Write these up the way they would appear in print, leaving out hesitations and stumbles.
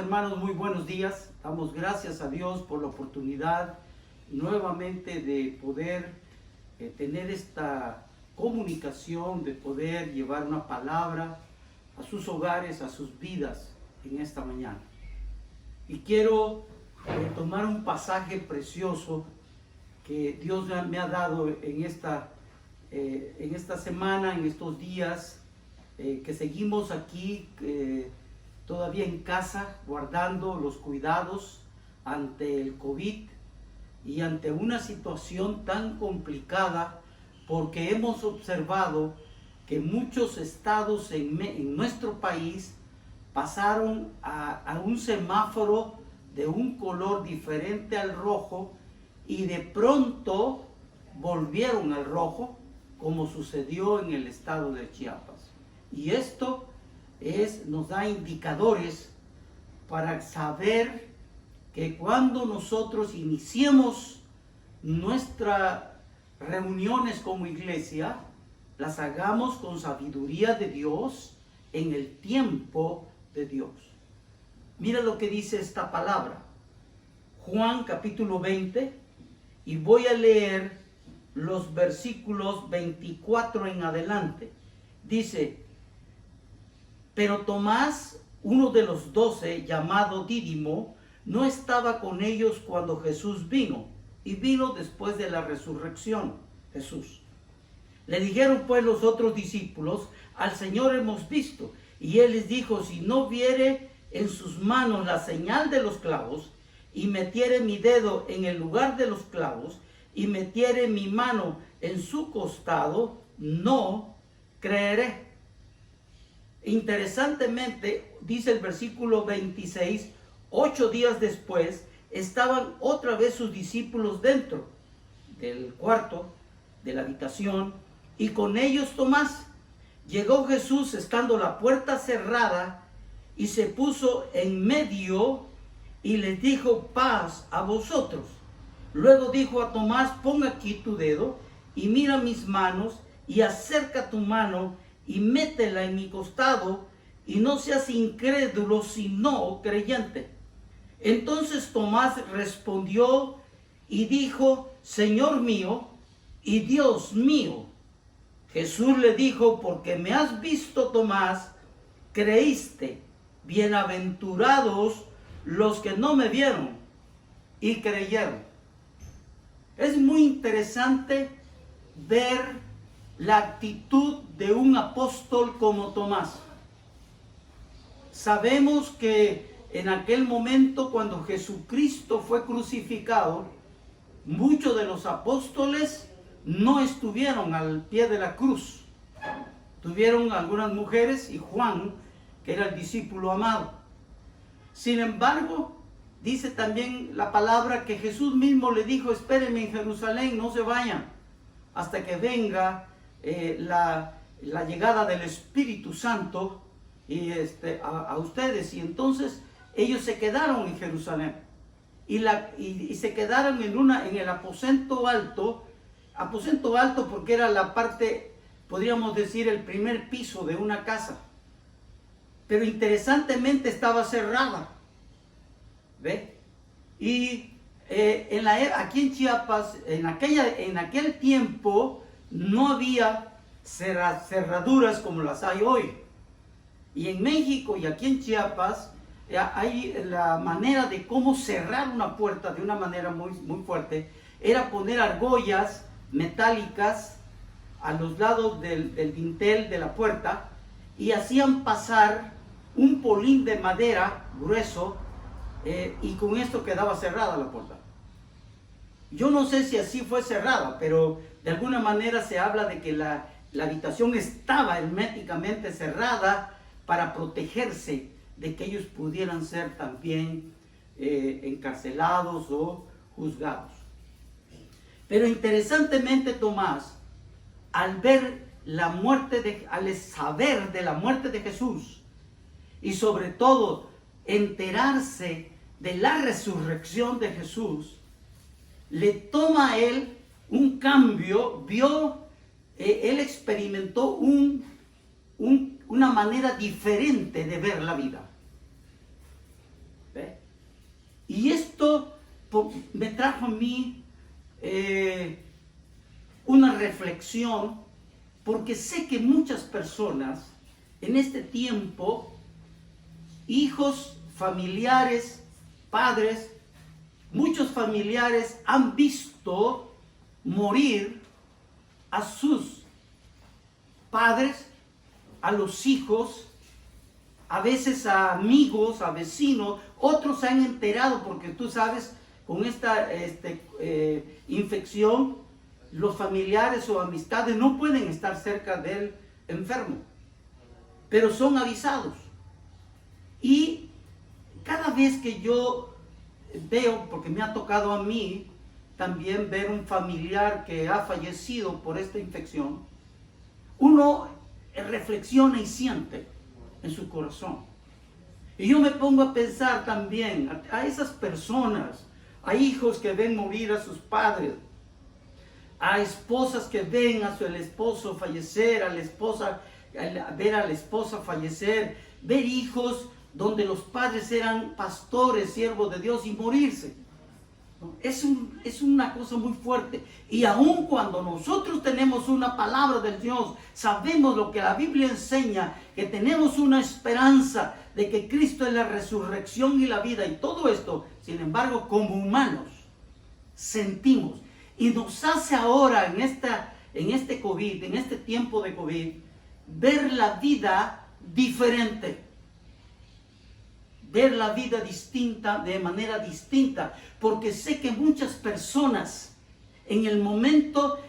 hermanos, muy buenos días. Damos gracias a Dios por la oportunidad nuevamente de poder tener esta comunicación, de poder llevar una palabra a sus hogares, a sus vidas en esta mañana. Y quiero tomar un pasaje precioso que Dios me ha dado en esta semana, en estos días que seguimos aquí todavía en casa, guardando los cuidados ante el COVID y ante una situación tan complicada, porque hemos observado que muchos estados en nuestro país pasaron a un semáforo de un color diferente al rojo y de pronto volvieron al rojo, como sucedió en el estado de Chiapas. Y esto nos da indicadores para saber que cuando nosotros iniciemos nuestras reuniones como iglesia, las hagamos con sabiduría de Dios en el tiempo de Dios. Mira lo que dice esta palabra. Juan capítulo 20, y voy a leer los versículos 24 en adelante. Dice: pero Tomás, uno de los 12, llamado Dídimo, no estaba con ellos cuando Jesús vino, y vino después de la resurrección Jesús. Le dijeron pues los otros discípulos: al Señor hemos visto. Y él les dijo: si no viere en sus manos la señal de los clavos, y metiere mi dedo en el lugar de los clavos, y metiere mi mano en su costado, no creeré. Interesantemente, dice el versículo 26, 8 días después, estaban otra vez sus discípulos dentro del cuarto, de la habitación, y con ellos Tomás. Llegó Jesús estando la puerta cerrada, y se puso en medio, y les dijo: paz a vosotros. Luego dijo a Tomás: pon aquí tu dedo, y mira mis manos, y acerca tu mano, y métela en mi costado, y no seas incrédulo, sino creyente. Entonces Tomás respondió y dijo: Señor mío y Dios mío. Jesús le dijo: porque me has visto, Tomás, creíste. Bienaventurados los que no me vieron y creyeron. Es muy interesante ver la actitud de un apóstol como Tomás. Sabemos que en aquel momento, cuando Jesucristo fue crucificado, muchos de los apóstoles no estuvieron al pie de la cruz. Tuvieron algunas mujeres y Juan, que era el discípulo amado. Sin embargo, dice también la palabra que Jesús mismo le dijo: espérenme en Jerusalén, no se vayan hasta que venga la llegada del Espíritu Santo y a ustedes. Y entonces ellos se quedaron en Jerusalén y se quedaron en el aposento alto porque era la parte, podríamos decir, el primer piso de una casa, pero interesantemente estaba cerrada, ¿ve? Y aquí en Chiapas, en aquel tiempo, no había cerraduras como las hay hoy. Y en México y aquí en Chiapas hay la manera de cómo cerrar una puerta de una manera muy, muy fuerte. Era poner argollas metálicas a los lados del dintel de la puerta, y hacían pasar un polín de madera grueso, y con esto quedaba cerrada la puerta. Yo no sé si así fue cerrada, pero de alguna manera se habla de que la habitación estaba herméticamente cerrada para protegerse de que ellos pudieran ser también encarcelados o juzgados. Pero interesantemente Tomás, al saber de la muerte de Jesús, y sobre todo enterarse de la resurrección de Jesús, le toma a él un cambio. Él experimentó una manera diferente de ver la vida. Y esto me trajo a mí una reflexión, porque sé que muchas personas en este tiempo, hijos, familiares, padres, muchos familiares han visto morir a sus padres, a los hijos, a veces a amigos, a vecinos. Otros se han enterado porque tú sabes, con esta infección, los familiares o amistades no pueden estar cerca del enfermo, pero son avisados. Y cada vez que yo veo, porque me ha tocado a mí también ver un familiar que ha fallecido por esta infección, uno reflexiona y siente en su corazón. Y yo me pongo a pensar también a esas personas, a hijos que ven morir a sus padres, a esposas que ven a su esposo fallecer, a ver a la esposa fallecer, ver hijos donde los padres eran pastores, siervos de Dios, y morirse. Es una cosa muy fuerte. Y aun cuando nosotros tenemos una palabra del Dios, sabemos lo que la Biblia enseña, que tenemos una esperanza de que Cristo es la resurrección y la vida y todo esto, sin embargo, como humanos sentimos, y nos hace ahora en este COVID, en este tiempo de COVID, ver la vida diferente, ver la vida distinta, de manera distinta, porque sé que muchas personas en el momentos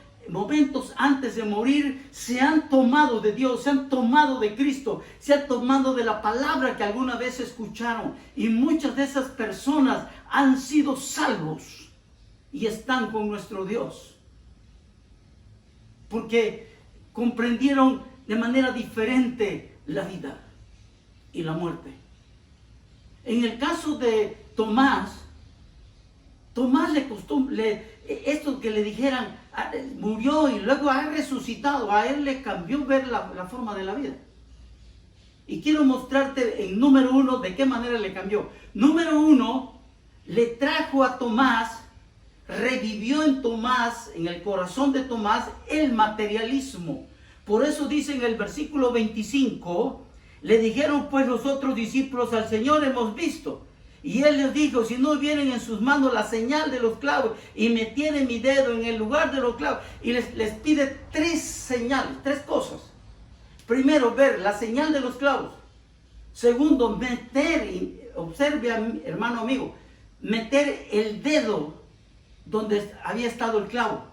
antes de morir se han tomado de Dios, se han tomado de Cristo, se han tomado de la palabra que alguna vez escucharon, y muchas de esas personas han sido salvos y están con nuestro Dios, porque comprendieron de manera diferente la vida y la muerte. En el caso de Tomás le costó, esto que le dijeran, murió y luego ha resucitado, a él le cambió ver la forma de la vida. Y quiero mostrarte en número uno de qué manera le cambió. Número uno, le trajo a Tomás, revivió en Tomás, en el corazón de Tomás, el materialismo. Por eso dice en el versículo 25, le dijeron pues los otros discípulos, al Señor hemos visto. Y él les dijo, si no vienen en sus manos la señal de los clavos y metiere mi dedo en el lugar de los clavos. Y les pide tres señales, tres cosas. Primero, ver la señal de los clavos. Segundo, meter, observe, hermano amigo, meter el dedo donde había estado el clavo.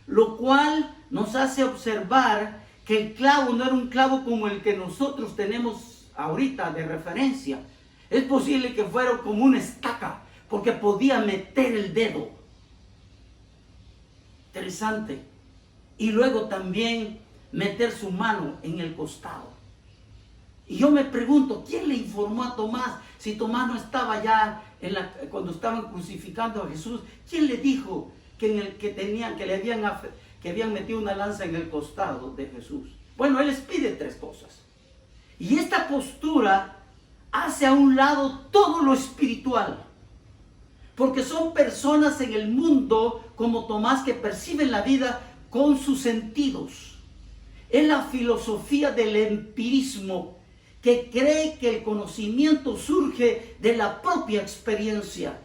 Lo cual nos hace observar que el clavo no era un clavo como el que nosotros tenemos ahorita de referencia. Es posible que fuera como una estaca, porque podía meter el dedo. Interesante. Y luego también meter su mano en el costado. Y yo me pregunto, ¿quién le informó a Tomás? Si Tomás no estaba ya cuando estaban crucificando a Jesús, ¿quién le dijo que habían metido una lanza en el costado de Jesús? Bueno, él les pide tres cosas. Y esta postura hace a un lado todo lo espiritual, porque son personas en el mundo como Tomás que perciben la vida con sus sentidos. Es la filosofía del empirismo, que cree que el conocimiento surge de la propia experiencia.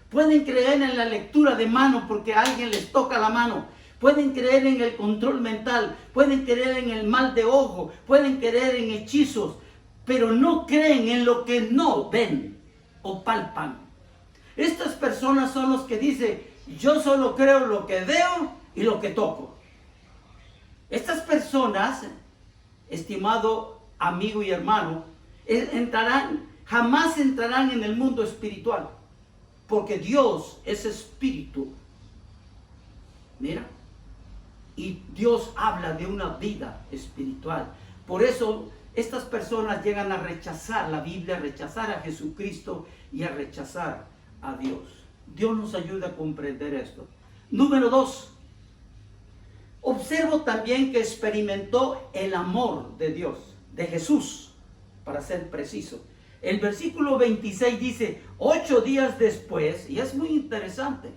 Pueden creer en la lectura de mano porque alguien les toca la mano. Pueden creer en el control mental, pueden creer en el mal de ojo, pueden creer en hechizos, pero no creen en lo que no ven o palpan. Estas personas son los que dicen, yo solo creo lo que veo y lo que toco. Estas personas, estimado amigo y hermano, jamás entrarán en el mundo espiritual, porque Dios es espíritu. Mira, y Dios habla de una vida espiritual. Por eso estas personas llegan a rechazar la Biblia, a rechazar a Jesucristo y a rechazar a Dios. Dios nos ayuda a comprender esto. Número 2. Observo también que experimentó el amor de Dios, de Jesús, para ser preciso. El versículo 26 dice, 8 días después, y es muy interesante,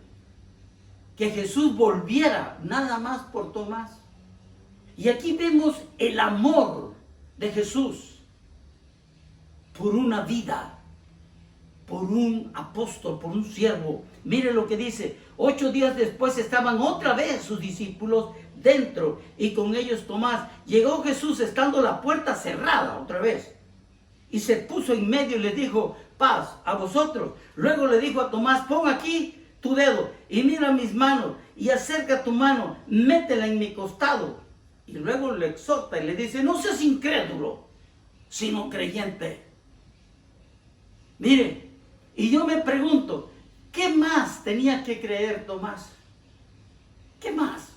que Jesús volviera nada más por Tomás. Y aquí vemos el amor de Jesús por una vida, por un apóstol, por un siervo. Mire lo que dice, 8 días después estaban otra vez sus discípulos dentro y con ellos Tomás. Llegó Jesús estando la puerta cerrada otra vez y se puso en medio y les dijo, paz a vosotros. Luego le dijo a Tomás, pon aquí tu dedo y mira mis manos y acerca tu mano, métela en mi costado. Y luego le exhorta y le dice, no seas incrédulo, sino creyente. Mire, y yo me pregunto, ¿qué más tenía que creer Tomás? ¿Qué más?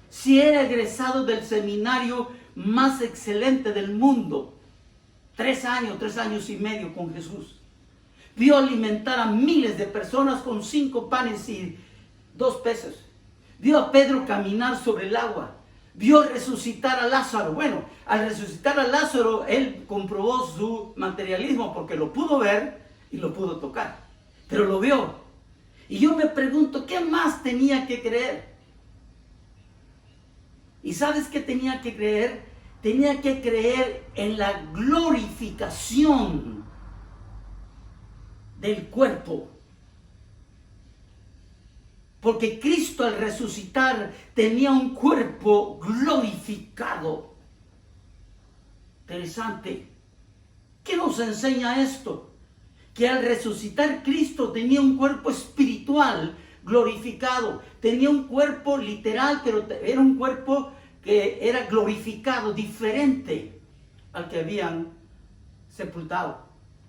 Si era egresado del seminario más excelente del mundo, 3 años y medio con Jesús. Vio alimentar a miles de personas con 5 panes y 2 peces. Vio a Pedro caminar sobre el agua. Vio resucitar a Lázaro. Bueno, al resucitar a Lázaro, él comprobó su materialismo porque lo pudo ver y lo pudo tocar. Pero lo vio. Y yo me pregunto, ¿qué más tenía que creer? ¿Y sabes qué tenía que creer? Tenía que creer en la glorificación del cuerpo. Porque Cristo al resucitar tenía un cuerpo glorificado. Interesante. ¿Qué nos enseña esto? Que al resucitar Cristo tenía un cuerpo espiritual glorificado. Tenía un cuerpo literal, pero era un cuerpo que era glorificado, diferente al que habían sepultado.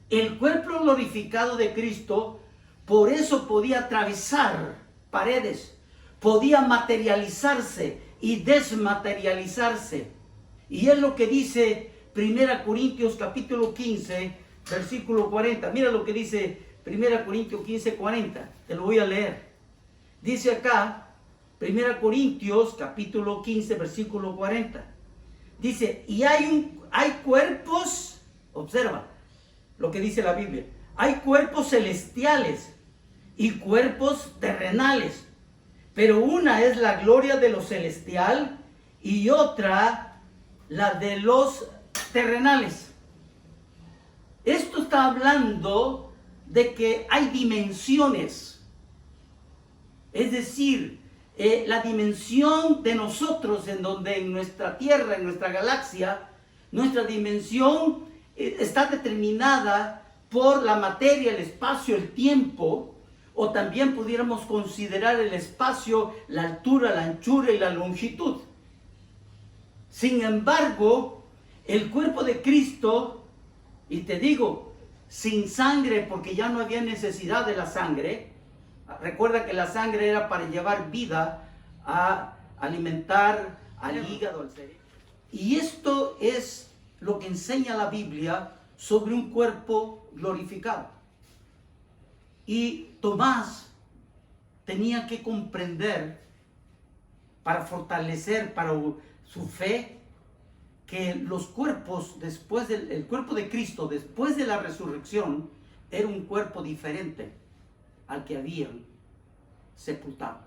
El cuerpo glorificado de Cristo, por eso podía atravesar paredes, podía materializarse y desmaterializarse. Y es lo que dice 1 Corintios capítulo 15, versículo 40. Mira lo que dice 1 Corintios 15, 40. Te lo voy a leer. Dice acá, 1 Corintios capítulo 15, versículo 40. Dice, y hay cuerpos, observa lo que dice la Biblia, hay cuerpos celestiales y cuerpos terrenales, pero una es la gloria de lo celestial y otra la de los terrenales. Esto está hablando de que hay dimensiones, es decir, la dimensión de nosotros, en donde en nuestra tierra, en nuestra galaxia, nuestra dimensión está determinada por la materia, el espacio, el tiempo, o también pudiéramos considerar el espacio, la altura, la anchura y la longitud. Sin embargo, el cuerpo de Cristo, y te digo, sin sangre, porque ya no había necesidad de la sangre. Recuerda que la sangre era para llevar vida, a alimentar al hígado, al cerebro. Y esto es lo que enseña la Biblia sobre un cuerpo glorificado. Y Tomás tenía que comprender, para fortalecer para su fe, que los cuerpos el cuerpo de Cristo después de la resurrección era un cuerpo diferente al que habían sepultado.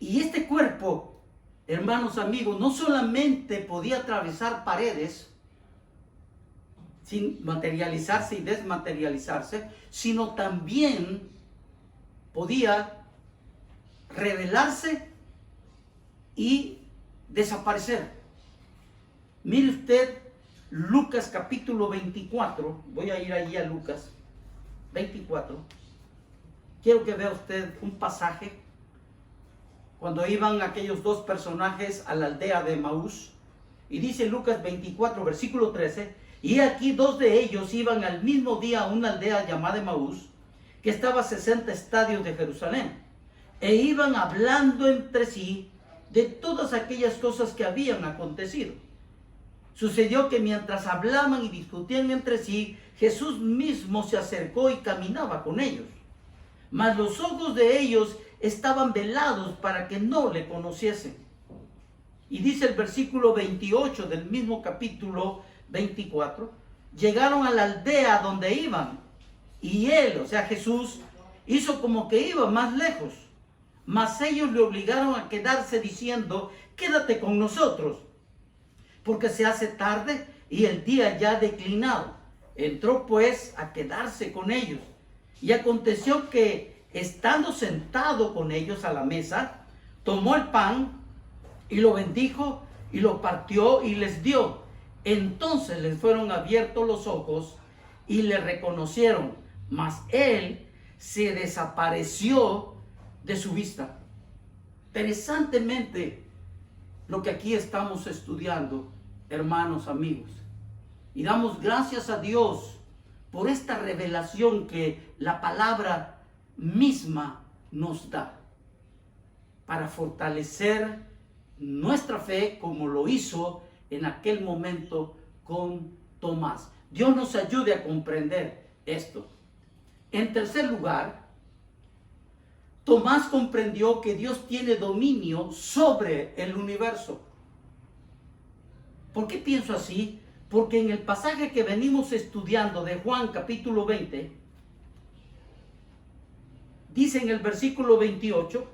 Y este cuerpo, hermanos, amigos, no solamente podía atravesar paredes sin materializarse y desmaterializarse, sino también podía revelarse y desaparecer. Mire usted Lucas capítulo 24, voy a ir allí a Lucas 24. Quiero que vea usted un pasaje cuando iban aquellos 2 personajes a la aldea de Emaús, y dice Lucas 24, versículo 13, y aquí 2 de ellos iban al mismo día a una aldea llamada Emaús, que estaba a 60 estadios de Jerusalén, e iban hablando entre sí de todas aquellas cosas que habían acontecido. Sucedió que mientras hablaban y discutían entre sí, Jesús mismo se acercó y caminaba con ellos. Mas los ojos de ellos estaban velados para que no le conociesen. Y dice el versículo 28 del mismo capítulo 24, llegaron a la aldea donde iban. Y él, o sea Jesús, hizo como que iba más lejos. Mas ellos le obligaron a quedarse diciendo, quédate con nosotros, porque se hace tarde y el día ya ha declinado. Entró pues a quedarse con ellos. Y aconteció que, estando sentado con ellos a la mesa, tomó el pan y lo bendijo y lo partió y les dio. Entonces les fueron abiertos los ojos y le reconocieron, mas él se desapareció de su vista. Interesantemente, lo que aquí estamos estudiando, hermanos, amigos, y damos gracias a Dios por esta revelación que la palabra misma nos da para fortalecer nuestra fe, como lo hizo en aquel momento con Tomás. Dios nos ayude a comprender esto. En tercer lugar, Tomás comprendió que Dios tiene dominio sobre el universo. ¿Por qué pienso así? Porque en el pasaje que venimos estudiando de Juan capítulo 20, dice en el versículo 28,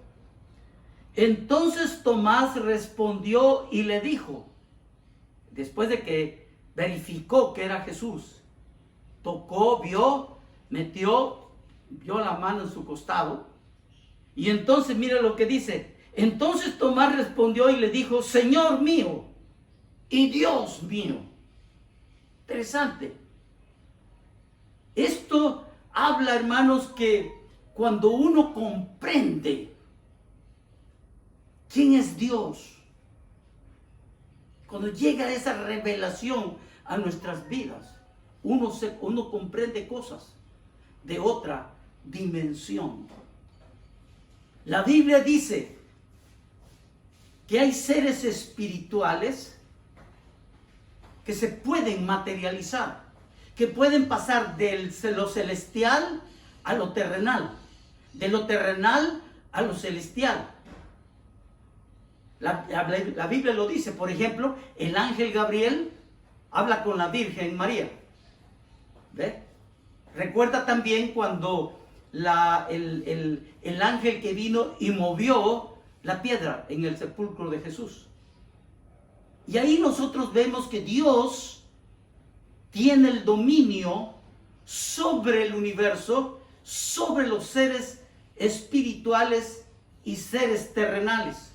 entonces Tomás respondió y le dijo, después de que verificó que era Jesús, tocó, vio, metió la mano en su costado, y entonces mire lo que dice, entonces Tomás respondió y le dijo, Señor mío y Dios mío. Interesante. Esto habla, hermanos, que cuando uno comprende quién es Dios, cuando llega esa revelación a nuestras vidas, uno comprende cosas de otra dimensión. La Biblia dice que hay seres espirituales que se pueden materializar, que pueden pasar de lo celestial a lo terrenal, de lo terrenal a lo celestial. La Biblia lo dice, por ejemplo, el ángel Gabriel habla con la Virgen María. ¿Ve? Recuerda también cuando el ángel que vino y movió la piedra en el sepulcro de Jesús. Y ahí nosotros vemos que Dios tiene el dominio sobre el universo, sobre los seres espirituales y seres terrenales.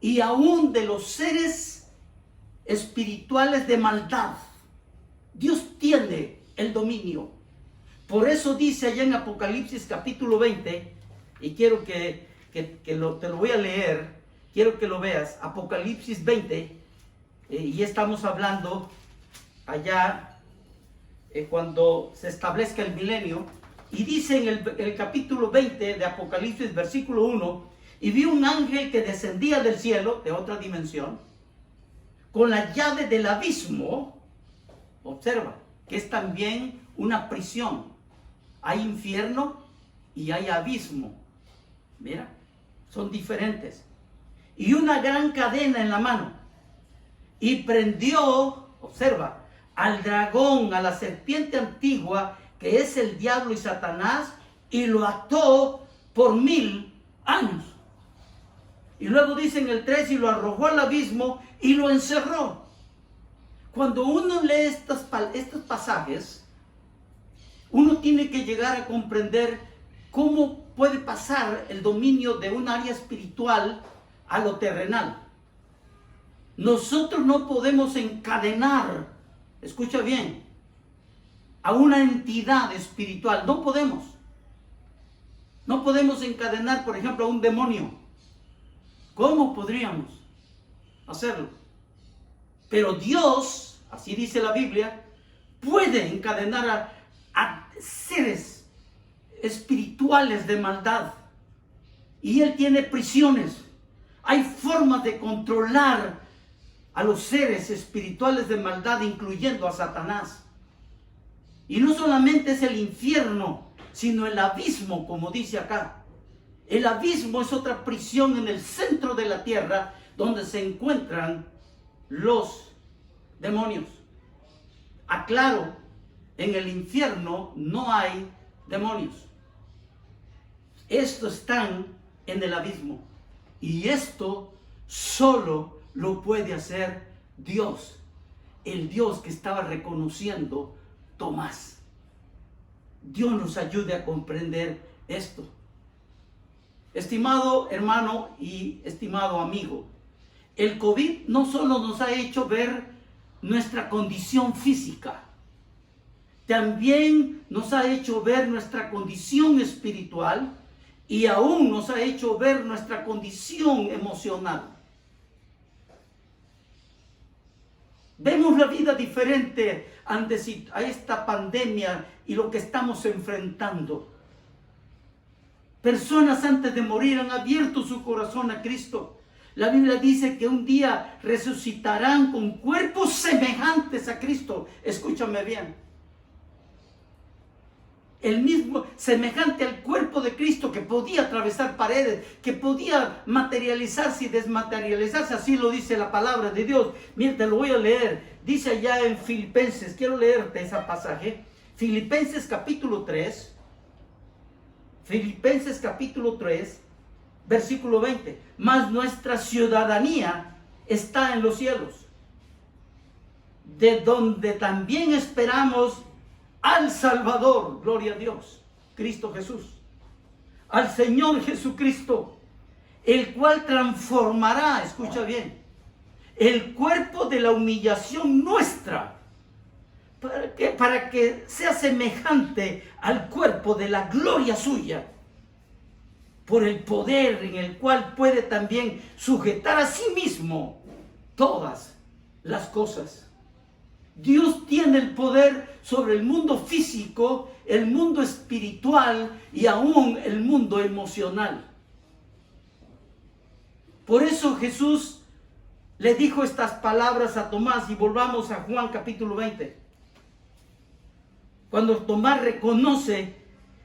Y aún de los seres espirituales de maldad, Dios tiene el dominio. Por eso dice allá en Apocalipsis capítulo 20, y quiero te lo voy a leer, quiero que lo veas, Apocalipsis 20, y estamos hablando allá cuando se establezca el milenio, y dice en el capítulo 20 de Apocalipsis, versículo 1, y vi un ángel que descendía del cielo, de otra dimensión, con la llave del abismo. Observa, que es también una prisión. Hay infierno y hay abismo. Mira, son diferentes. Y una gran cadena en la mano. Y prendió, observa, al dragón, a la serpiente antigua, que es el diablo y Satanás, y lo ató por 1000 años. Y luego dice en el 3, y lo arrojó al abismo y lo encerró. Cuando uno lee estos pasajes, uno tiene que llegar a comprender cómo puede pasar el dominio de un área espiritual a lo terrenal. Nosotros no podemos encadenar, escucha bien, a una entidad espiritual. No podemos. No podemos encadenar, por ejemplo, a un demonio. ¿Cómo podríamos hacerlo? Pero Dios, así dice la Biblia, puede encadenar a seres espirituales de maldad. Y Él tiene prisiones. Hay formas de controlar a los seres espirituales de maldad, incluyendo a Satanás. Y no solamente es el infierno, sino el abismo, como dice acá. El abismo es otra prisión en el centro de la tierra, donde se encuentran los demonios. Aclaro, en el infierno no hay demonios. Estos están en el abismo. Y esto solo lo puede hacer Dios. El Dios que estaba reconociendo Tomás. Dios nos ayude a comprender esto. Estimado hermano y estimado amigo, el COVID no solo nos ha hecho ver nuestra condición física, también nos ha hecho ver nuestra condición espiritual y aún nos ha hecho ver nuestra condición emocional. Vemos la vida diferente ante a esta pandemia y lo que estamos enfrentando. Personas antes de morir han abierto su corazón a Cristo. La Biblia dice que un día resucitarán con cuerpos semejantes a Cristo. Escúchame bien. El mismo, semejante al cuerpo de Cristo, que podía atravesar paredes, que podía materializarse y desmaterializarse. Así lo dice la palabra de Dios. Mira, te lo voy a leer. Dice allá en Filipenses, quiero leerte ese pasaje. Filipenses capítulo 3. Filipenses capítulo 3, versículo 20. Mas nuestra ciudadanía está en los cielos, de donde también esperamos al Salvador, gloria a Dios, Cristo Jesús, al Señor Jesucristo, el cual transformará, escucha bien, el cuerpo de la humillación nuestra, para que sea semejante al cuerpo de la gloria suya, por el poder en el cual puede también sujetar a sí mismo todas las cosas. Dios tiene el poder sobre el mundo físico, el mundo espiritual y aún el mundo emocional. Por eso Jesús le dijo estas palabras a Tomás, y volvamos a Juan capítulo 20. Cuando Tomás reconoce,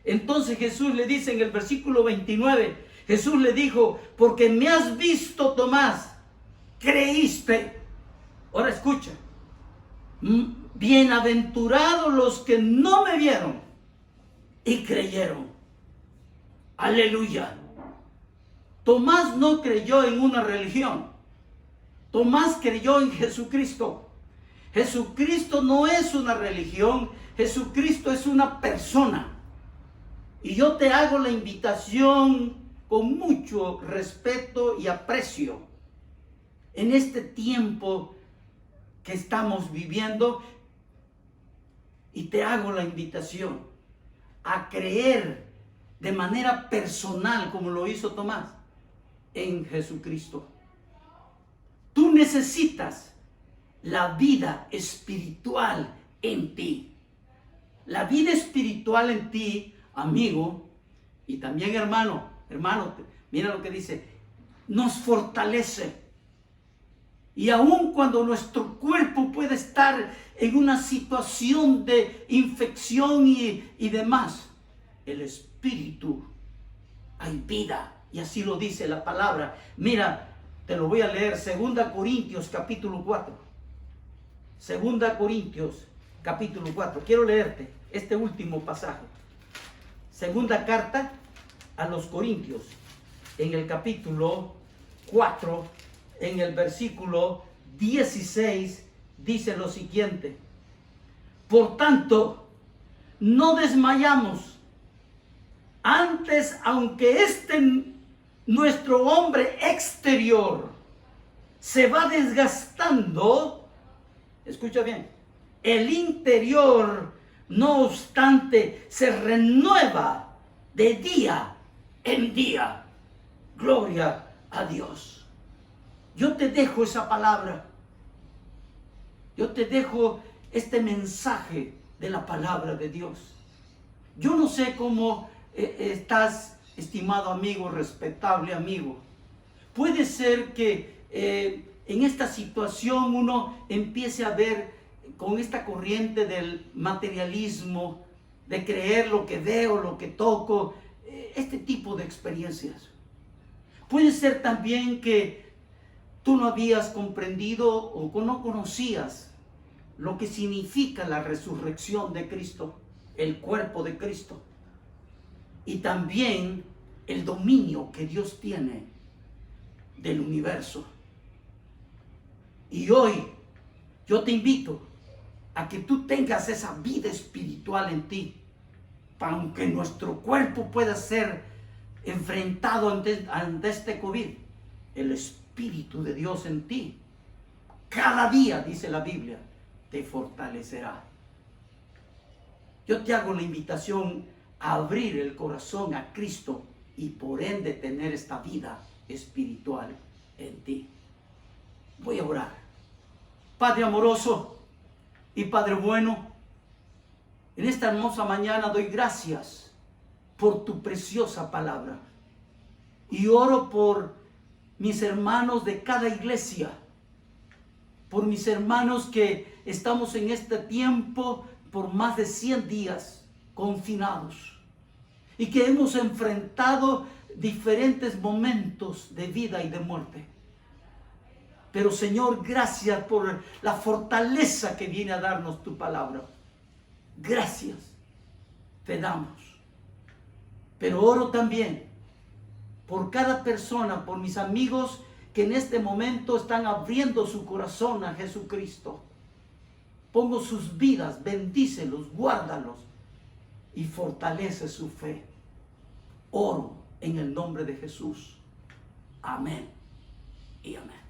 entonces Jesús le dice en el versículo 29, Jesús le dijo, porque me has visto, Tomás, creíste. Ahora escucha. Bienaventurados los que no me vieron y creyeron. Aleluya. Tomás no creyó en una religión. Tomás creyó en Jesucristo. Jesucristo no es una religión. Jesucristo es una persona. Y yo te hago la invitación con mucho respeto y aprecio en este tiempo que estamos viviendo, y te hago la invitación a creer de manera personal, como lo hizo Tomás, en Jesucristo. Tú necesitas la vida espiritual en ti. La vida espiritual en ti, amigo, y también hermano, mira lo que dice, nos fortalece. Y aun cuando nuestro cuerpo puede estar en una situación de infección y demás, el espíritu, hay vida. Y así lo dice la palabra. Mira, te lo voy a leer. 2 Corintios capítulo 4. 2 Corintios capítulo 4. Quiero leerte este último pasaje. Segunda carta a los Corintios, en el capítulo 4, en el versículo 16, dice lo siguiente: por tanto, no desmayamos. Antes, aunque nuestro hombre exterior se va desgastando, escucha bien, el interior, no obstante, se renueva de día en día. Gloria a Dios. Yo te dejo esa palabra. Yo te dejo este mensaje de la palabra de Dios. Yo no sé cómo estás, estimado amigo, respetable amigo. Puede ser que en esta situación uno empiece a ver con esta corriente del materialismo, de creer lo que veo, lo que toco, este tipo de experiencias. Puede ser también que tú no habías comprendido o no conocías lo que significa la resurrección de Cristo, el cuerpo de Cristo, y también el dominio que Dios tiene del universo. Y hoy yo te invito a que tú tengas esa vida espiritual en ti, aunque nuestro cuerpo pueda ser enfrentado ante este COVID, el Espíritu de Dios en ti, cada día, dice la Biblia, te fortalecerá. Yo te hago la invitación a abrir el corazón a Cristo y por ende tener esta vida espiritual en ti. Voy a orar. Padre amoroso y Padre bueno, en esta hermosa mañana doy gracias por tu preciosa palabra. Y oro por mis hermanos de cada iglesia, por mis hermanos que estamos en este tiempo por más de 100 días confinados y que hemos enfrentado diferentes momentos de vida y de muerte. Pero Señor, gracias por la fortaleza que viene a darnos tu palabra. Gracias te damos. Pero oro también por cada persona, por mis amigos que en este momento están abriendo su corazón a Jesucristo. Pongo sus vidas, bendícelos, guárdalos y fortalece su fe. Oro en el nombre de Jesús. Amén y amén.